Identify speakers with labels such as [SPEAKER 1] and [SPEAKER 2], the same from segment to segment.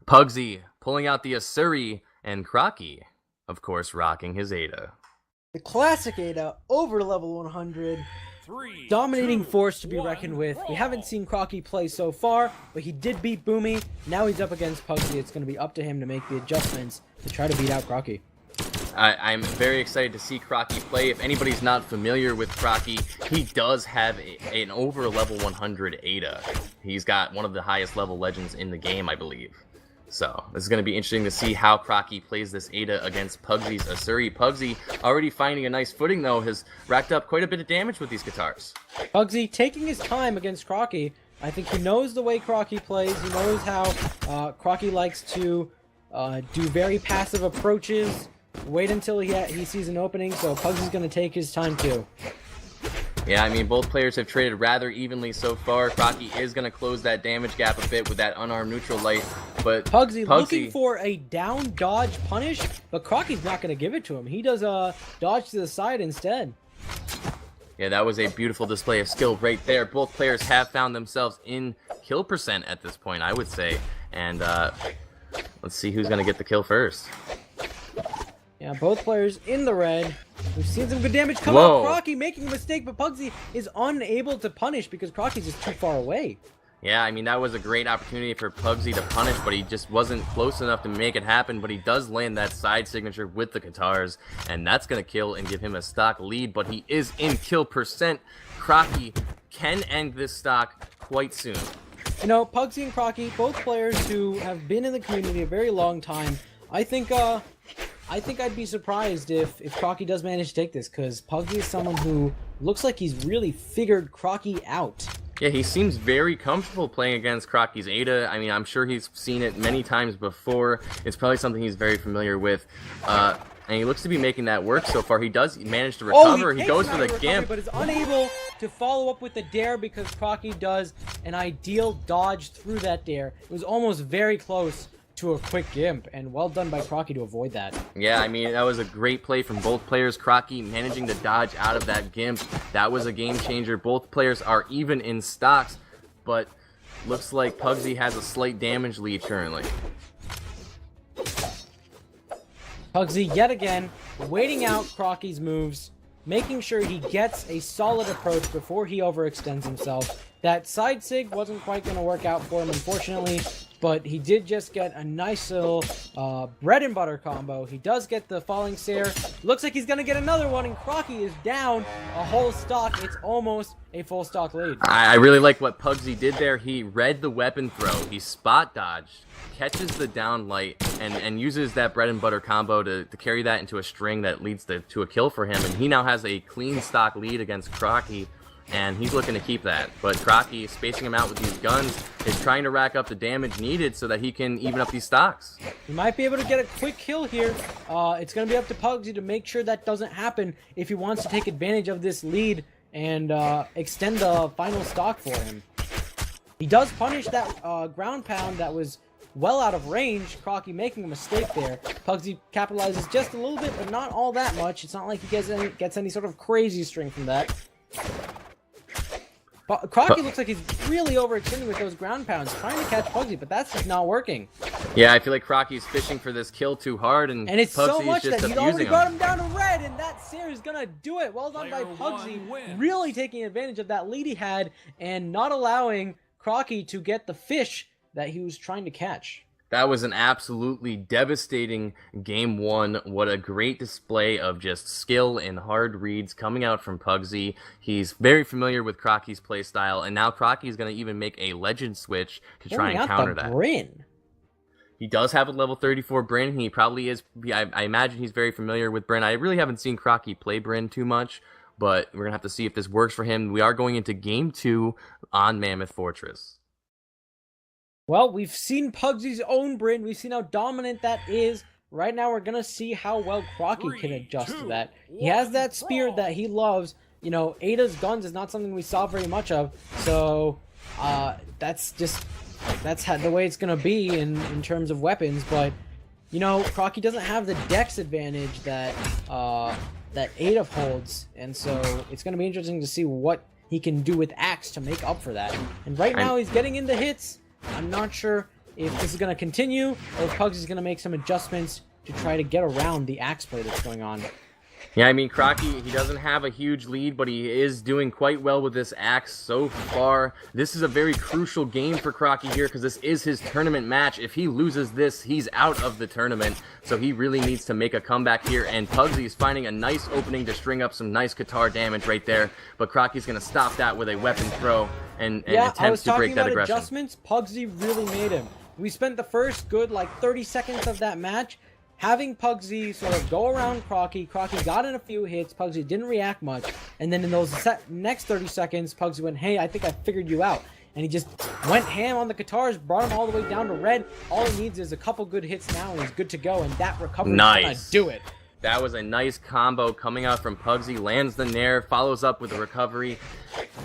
[SPEAKER 1] Pugsyxd pulling out the Asuri, and Crockie, of course, rocking his Ada.
[SPEAKER 2] The classic Ada over level 100. Dominating force to be reckoned with. We haven't seen Crockie play so far, but he did beat Boomy. Now he's up against Pugsyxd. It's going to be up to him to make the adjustments to try to beat out Crockie.
[SPEAKER 1] I'm very excited to see Crockie play. If anybody's not familiar with Crockie, he does have an over level 100 Ada. He's got one of the highest level legends in the game, I believe. So, this is going to be interesting to see how Crockie plays this Ada against Pugsyxd's Asuri. Pugsyxd, already finding a nice footing, though, has racked up quite a bit of damage with these guitars.
[SPEAKER 2] Pugsyxd taking his time against Crockie. I think he knows the way Crockie plays. He knows how Crockie likes to do very passive approaches. Wait until he sees an opening, so Pugsyxd's going to take his time, too.
[SPEAKER 1] Yeah, I mean, both players have traded rather evenly so far. Crockie is going to close that damage gap a bit with that unarmed neutral light, but
[SPEAKER 2] Pugsyxd looking for a down dodge punish, but Crockie's not going to give it to him. He does a dodge to the side instead.
[SPEAKER 1] Yeah, that was a beautiful display of skill right there. Both players have found themselves in kill percent at this point, I would say. And let's see who's going to get the kill first.
[SPEAKER 2] Yeah, both players in the red. We've seen some good damage come out. Crockie making a mistake, but Pugsyxd is unable to punish because Crockie's just too far away.
[SPEAKER 1] Yeah, I mean, that was a great opportunity for Pugsyxd to punish, but he just wasn't close enough to make it happen. But he does land that side signature with the guitars, and that's going to kill and give him a stock lead. But he is in kill percent. Crockie can end this stock quite soon.
[SPEAKER 2] You know, Pugsyxd and Crockie, both players who have been in the community a very long time. I think I'd be surprised if Crockie does manage to take this, because Pugsyxd is someone who looks like he's really figured Crockie out.
[SPEAKER 1] Yeah, he seems very comfortable playing against Crockie's Ada. I mean, I'm sure he's seen it many times before. It's probably something he's very familiar with. And he looks to be making that work so far. He does manage to recover. He goes for the Gimp.
[SPEAKER 2] But is unable to follow up with the dare because Crockie does an ideal dodge through that dare. It was almost very close to a quick Gimp, and well done by Crockie to avoid that.
[SPEAKER 1] Yeah, I mean, that was a great play from both players. Crockie managing to dodge out of that Gimp. That was a game changer. Both players are even in stocks, but looks like Pugsyxd has a slight damage lead currently.
[SPEAKER 2] Pugsyxd, yet again, waiting out Crockie's moves, making sure he gets a solid approach before he overextends himself. That side sig wasn't quite going to work out for him, unfortunately, but he did just get a nice little bread and butter combo. He does get the falling stare. Looks like he's going to get another one, and Crockie is down a whole stock. It's almost a full stock lead.
[SPEAKER 1] I really like what Pugsyxd did there. He read the weapon throw. He spot dodged, catches the down light, and uses that bread and butter combo to carry that into a string that leads to a kill for him. And he now has a clean stock lead against Crockie, and he's looking to keep that. But Crockie, spacing him out with these guns, is trying to rack up the damage needed so that he can even up these stocks.
[SPEAKER 2] He might be able to get a quick kill here. It's going to be up to Pugsyxd to make sure that doesn't happen if he wants to take advantage of this lead and extend the final stock for him. He does punish that ground pound that was well out of range. Crockie making a mistake there. Pugsyxd capitalizes just a little bit, but not all that much. It's not like he gets any sort of crazy string from that. Crockie looks like he's really overextending with those ground pounds, trying to catch Pugsyxd, but that's just not working.
[SPEAKER 1] Yeah, I feel like Crockie's fishing for this kill too hard, and
[SPEAKER 2] it's so much
[SPEAKER 1] just
[SPEAKER 2] that he's already brought him down to red, and that Sear is gonna do it. Well done by Pugsyxd, really taking advantage of that lead he had, and not allowing Crockie to get the fish that he was trying to catch.
[SPEAKER 1] That was an absolutely devastating game one. What a great display of just skill and hard reads coming out from Pugsyxd. He's very familiar with Crockie's playstyle, and now Crockie is going to even make a legend switch to try and counter that.
[SPEAKER 2] Brynn.
[SPEAKER 1] He does have a level 34 Brynn. He probably is, I imagine he's very familiar with Brynn. I really haven't seen Crockie play Brynn too much, but we're going to have to see if this works for him. We are going into game 2 on Mammoth Fortress.
[SPEAKER 2] Well, we've seen Pugsyxd's own Brynn. We've seen how dominant that is. Right now, we're going to see how well Crockie can adjust to that. He has that spear that he loves. You know, Ada's guns is not something we saw very much of. So, that's the way it's going to be in terms of weapons. But, you know, Crockie doesn't have the dex advantage that Ada holds. And so, it's going to be interesting to see what he can do with Axe to make up for that. And right now, he's getting into hits. I'm not sure if this is going to continue or if Pugsy's going to make some adjustments to try to get around the axe play that's going on.
[SPEAKER 1] Yeah, I mean, Crockie, he doesn't have a huge lead, but he is doing quite well with this axe so far. This is a very crucial game for Crockie here because this is his tournament match. If he loses this, he's out of the tournament, so he really needs to make a comeback here, and Pugsy is finding a nice opening to string up some nice guitar damage right there, but Crockie's going to stop that with a weapon throw and attempts to break that aggression.
[SPEAKER 2] Adjustments, Pugsy really made him. We spent the first good, 30 seconds of that match having Pugsy sort of go around Crockie. Crockie got in a few hits. Pugsy didn't react much. And then in those next 30 seconds, Pugsy went, hey, I think I figured you out. And he just went ham on the guitars, brought him all the way down to red. All he needs is a couple good hits now, and he's good to go. And that recovery is going to do it.
[SPEAKER 1] That was a nice combo coming out from Pugsy. Lands the nair, follows up with a recovery.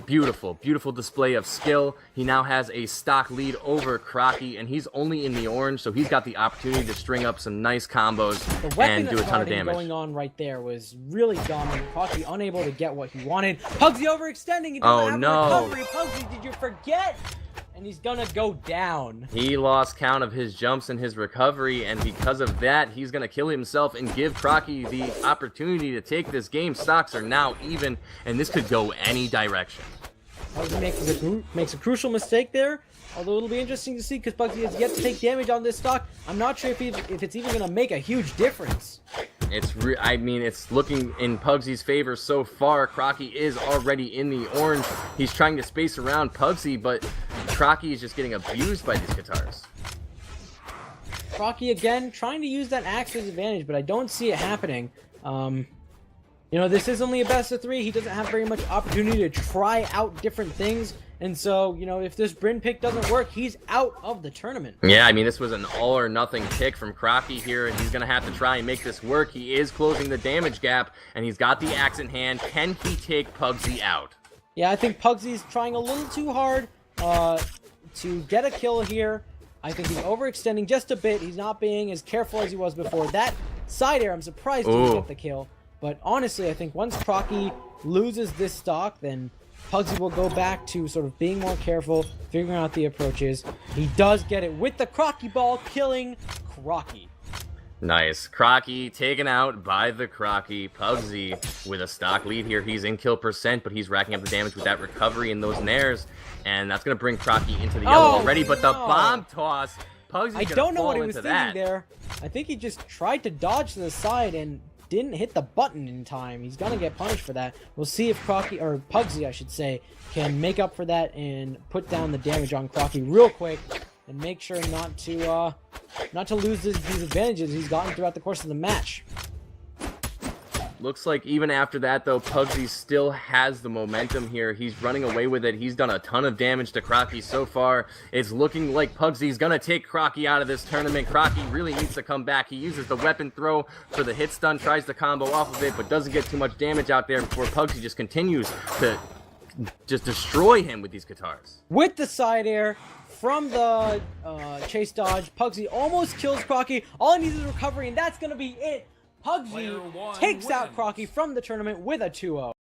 [SPEAKER 1] Beautiful, beautiful display of skill. He now has a stock lead over Crockie, and he's only in the orange, so he's got the opportunity to string up some nice combos and do a ton of damage.
[SPEAKER 2] Going on right there was really dominant. Crockie unable to get what he wanted. Pugsy overextending. He doesn't have a recovery. Pugsy, did you forget? And he's gonna go down.
[SPEAKER 1] He lost count of his jumps and his recovery, and because of that, he's gonna kill himself and give Crockie the opportunity to take this game. Stocks are now even, and this could go any direction.
[SPEAKER 2] Pugsy makes a crucial mistake there, although it'll be interesting to see because Pugsy has yet to take damage on this stock. I'm not sure if it's even gonna make a huge difference.
[SPEAKER 1] I mean, it's looking in Pugsy's favor so far. Crockie is already in the orange. He's trying to space around Pugsy, but Crockie is just getting abused by these guitars.
[SPEAKER 2] Crockie again trying to use that axe to his advantage, but I don't see it happening. You know, this is only a best of 3. He doesn't have very much opportunity to try out different things. And so, you know, if this Brynn pick doesn't work, he's out of the tournament.
[SPEAKER 1] Yeah, I mean, this was an all-or-nothing pick from Crockie here, and he's going to have to try and make this work. He is closing the damage gap, and he's got the axe in hand. Can he take Pugsy out?
[SPEAKER 2] Yeah, I think Pugsy's trying a little too hard to get a kill here. I think he's overextending just a bit. He's not being as careful as he was before. That side air, I'm surprised he didn't get the kill. But honestly, I think once Crockie loses this stock, then Pugsy will go back to sort of being more careful, figuring out the approaches. He does get it with the Crockie ball, killing Crockie.
[SPEAKER 1] Nice. Crockie taken out by the Crockie. Pugsy with a stock lead here. He's in kill percent, but he's racking up the damage with that recovery and those nairs. And that's going to bring Crockie into the yellow already. But the bomb toss, Pugsy's
[SPEAKER 2] I don't know what he was thinking there. I think he just tried to dodge to the side and didn't hit the button in time. He's gonna get punished for that. We'll see if Crockie, or Pugsy I should say, can make up for that and put down the damage on Crockie real quick and make sure not to lose these advantages he's gotten throughout the course of the match.
[SPEAKER 1] Looks like even after that, though, Pugsy still has the momentum here. He's running away with it. He's done a ton of damage to Crockie so far. It's looking like Pugsy's going to take Crockie out of this tournament. Crockie really needs to come back. He uses the weapon throw for the hit stun, tries to combo off of it, but doesn't get too much damage out there before Pugsy just continues to just destroy him with these guitars.
[SPEAKER 2] With the side air from the chase dodge, Pugsy almost kills Crockie. All he needs is recovery, and that's going to be it. Pugsy takes out Crockie from the tournament with a 2-0.